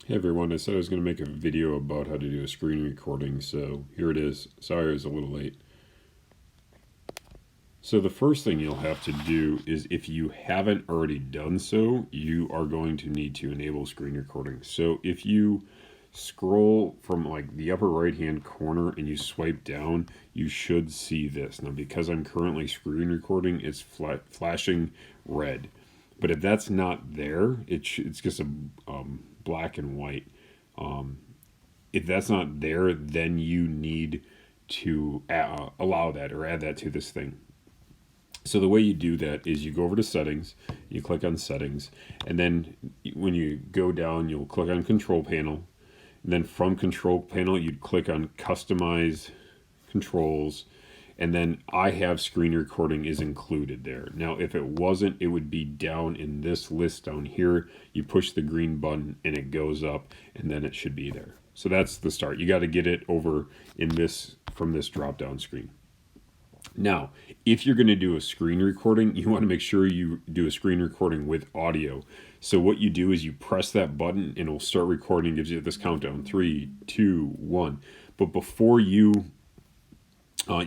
Hey everyone, I said I was going to make a video about how to do a screen recording, so here it is. Sorry I was a little late. So the first thing you'll have to do is, if you haven't already done so, you are going to need to enable screen recording. So if you scroll from like the upper right hand corner and you swipe down, you should see this. Now because I'm currently screen recording, it's flashing red. But if that's not there, it's just a black and white. Um, if that's not there, then you need to allow that or add that to this thing. So the way you do that is you go over to settings, you click on settings, and then when you go down, you'll click on control panel. And then from control panel, you'd click on customize controls. And then I have screen recording is included there. Now, if it wasn't, it would be down in this list down here. You push the green button and it goes up, and then it should be there. So that's the start. You got to get it over in this from this drop down screen. Now, if you're going to do a screen recording, you want to make sure you do a screen recording with audio. So what you do is you press that button and it'll start recording, gives you this countdown, 3, 2, 1. But before you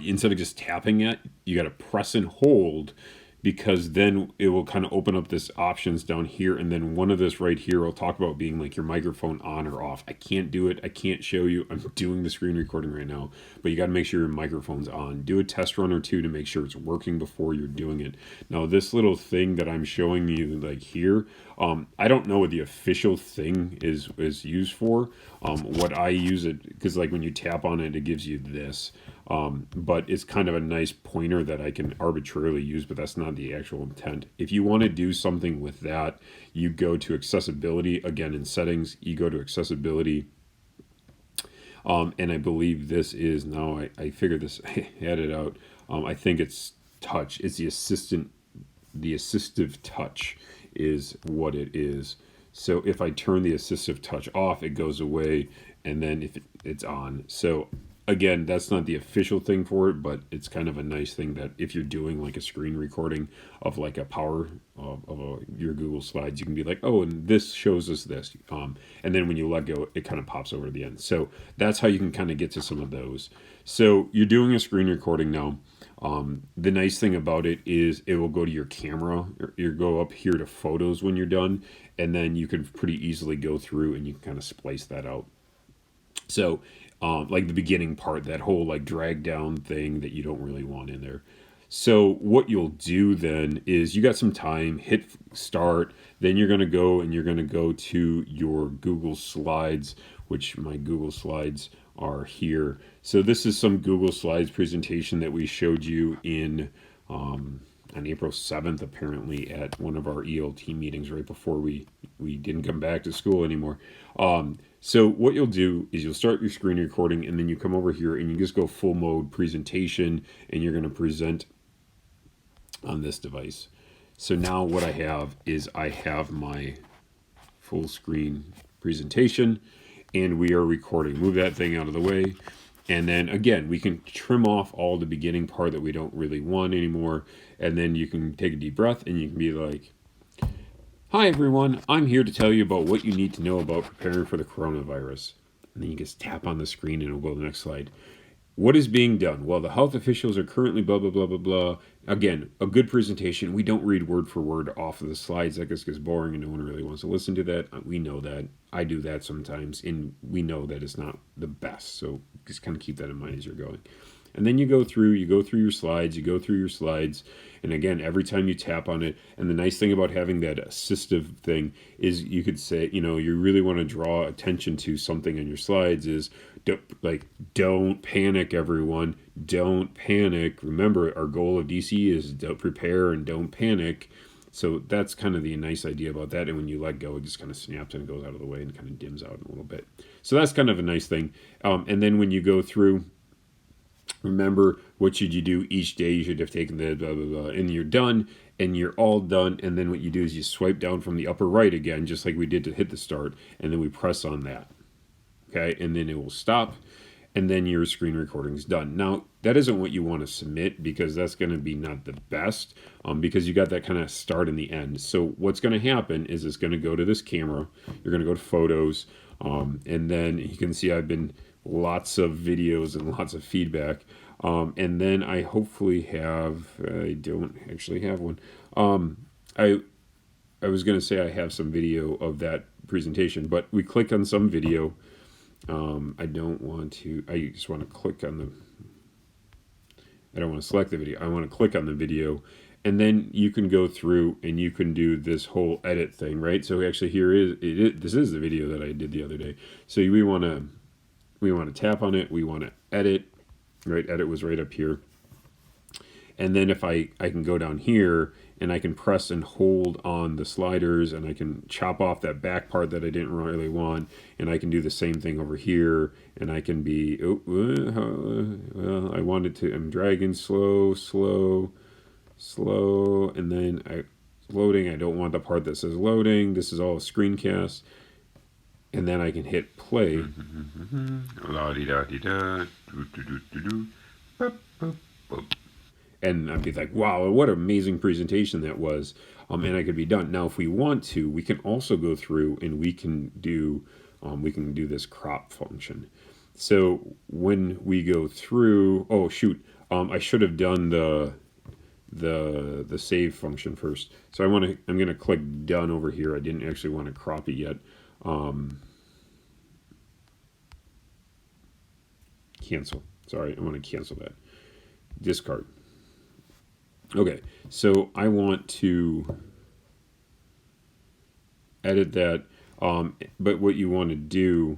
instead of just tapping it, you got to press and hold, because then it will kind of open up this options down here, and then one of this right here will talk about being like your microphone on or off. I can't do it. I can't show you. I'm doing the screen recording right now, but you got to make sure your microphone's on. Do a test run or two to make sure it's working before you're doing it. Now, this little thing that I'm showing you like here, I don't know what the official thing is used for. What I use it, because like when you tap on it, it gives you this. But it's kind of a nice pointer that I can arbitrarily use, but that's not the actual intent. If you want to do something with that, you go to accessibility. Again, in settings, you go to accessibility. And I believe this is, now I figured this, I had it out. I think it's touch. It's the assistive touch is what it is. So if I turn the assistive touch off, it goes away, and then if it's on. So again, that's not the official thing for it, but it's kind of a nice thing that if you're doing like a screen recording of like a power of your Google Slides, you can be like, oh, and this shows us this. And then when you let go, it kind of pops over to the end. So that's how you can kind of get to some of those. So you're doing a screen recording now. The nice thing about it is it will go to your camera. You go up here to photos when you're done, and then you can pretty easily go through and you can kind of splice that out. So, like the beginning part, that whole like drag down thing that you don't really want in there. So what you'll do then is you got some time, hit start, then you're going to go and you're going to go to your Google Slides, which my Google Slides are here. So this is some Google Slides presentation that we showed you in on April 7th, apparently, at one of our ELT meetings right before we didn't come back to school anymore. So what you'll do is you'll start your screen recording, and then you come over here and you just go full mode presentation, and you're going to present on this device. So now what I have is I have my full screen presentation, and we are recording. Move that thing out of the way. And then again, we can trim off all the beginning part that we don't really want anymore. And then you can take a deep breath and you can be like, hi everyone, I'm here to tell you about what you need to know about preparing for the coronavirus. And then you just tap on the screen and it'll go to the next slide. What is being done? Well, the health officials are currently blah, blah, blah, blah, blah. Again, a good presentation. We don't read word for word off of the slides. That just gets boring and no one really wants to listen to that. We know that. I do that sometimes, and we know that it's not the best. So just kind of keep that in mind as you're going. And then you go through your slides, and again, every time you tap on it, and the nice thing about having that assistive thing is you could say, you really want to draw attention to something in your slides is, don't panic, everyone. Don't panic. Remember, our goal of DC is don't prepare and don't panic. So that's kind of the nice idea about that. And when you let go, it just kind of snaps and goes out of the way and kind of dims out a little bit. So that's kind of a nice thing. And then when you go through, remember, what should you do each day? You should have taken the blah, blah, blah, and you're done, and you're all done. And then what you do is you swipe down from the upper right again, just like we did to hit the start, and then we press on that. Okay, and then it will stop, and then your screen recording is done. Now, that isn't what you want to submit, because that's going to be not the best, because you got that kind of start and the end. So what's going to happen is it's going to go to this camera. You're going to go to photos, and then you can see I've been lots of videos and lots of feedback. And then I hopefully have, I don't actually have one. I I was going to say I have some video of that presentation, but we click on some video. I don't want to, I just want to click on the, I don't want to select the video. I want to click on the video, and then you can go through and you can do this whole edit thing, right? So actually here this is the video that I did the other day. So we want to tap on it. We want to edit, right? Edit was right up here. And then if I can go down here and I can press and hold on the sliders, and I can chop off that back part that I didn't really want, and I can do the same thing over here, and I can be, well, I wanted to, I'm dragging slow, and then loading, I don't want the part that says loading, this is all a screencast, and then I can hit play. La-di-da-di-da, do-do-do-do-do, boop, boop, boop. And I'd be like, wow, what an amazing presentation that was. And I could be done. Now, if we want to, we can also go through and we can do this crop function. So when we go through, oh shoot, I should have done the save function first. So I'm gonna click done over here. I didn't actually want to crop it yet. Cancel. Sorry, I want to cancel that. Discard. Okay, so I want to edit that, but what you want to do,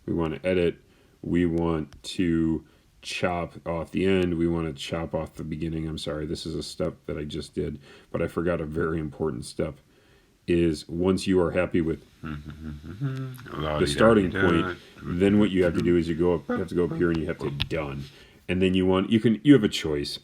we want to edit, we want to chop off the end, we want to chop off the beginning. I'm sorry, this is a step that I just did, but I forgot a very important step. Is once you are happy with the starting point, then what you have to do is you have to go up here and you have to done, and then you have a choice.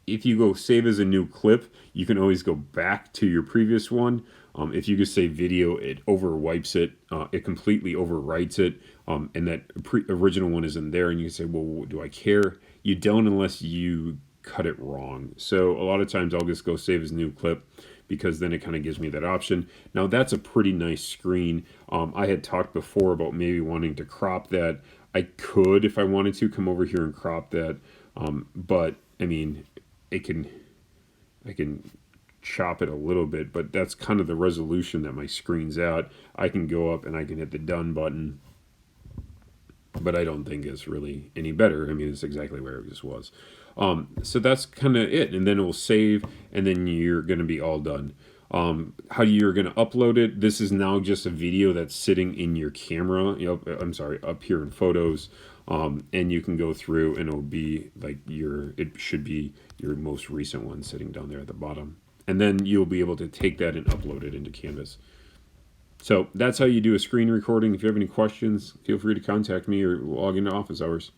If you go save as a new clip, you can always go back to your previous one. If you just say video, it overwipes it, it completely overwrites it, and that original one isn't there, and you can say, well, do I care? You don't, unless you cut it wrong. So a lot of times I'll just go save as new clip, because then it kind of gives me that option. Now that's a pretty nice screen. I had talked before about maybe wanting to crop that. I could, if I wanted to, come over here and crop that. But I mean, I can chop it a little bit, but that's kind of the resolution that my screen's at. I can go up and I can hit the done button, but I don't think it's really any better. I mean, it's exactly where it just was. So that's kind of it, and then it will save, and then you're going to be all done. How you're going to upload it, this is now just a video that's sitting in your camera, I'm sorry, up here in photos, and you can go through and it'll be like it should be your most recent one sitting down there at the bottom, and then you'll be able to take that and upload it into Canvas. So that's how you do a screen recording. If you have any questions, feel free to contact me or log into office hours.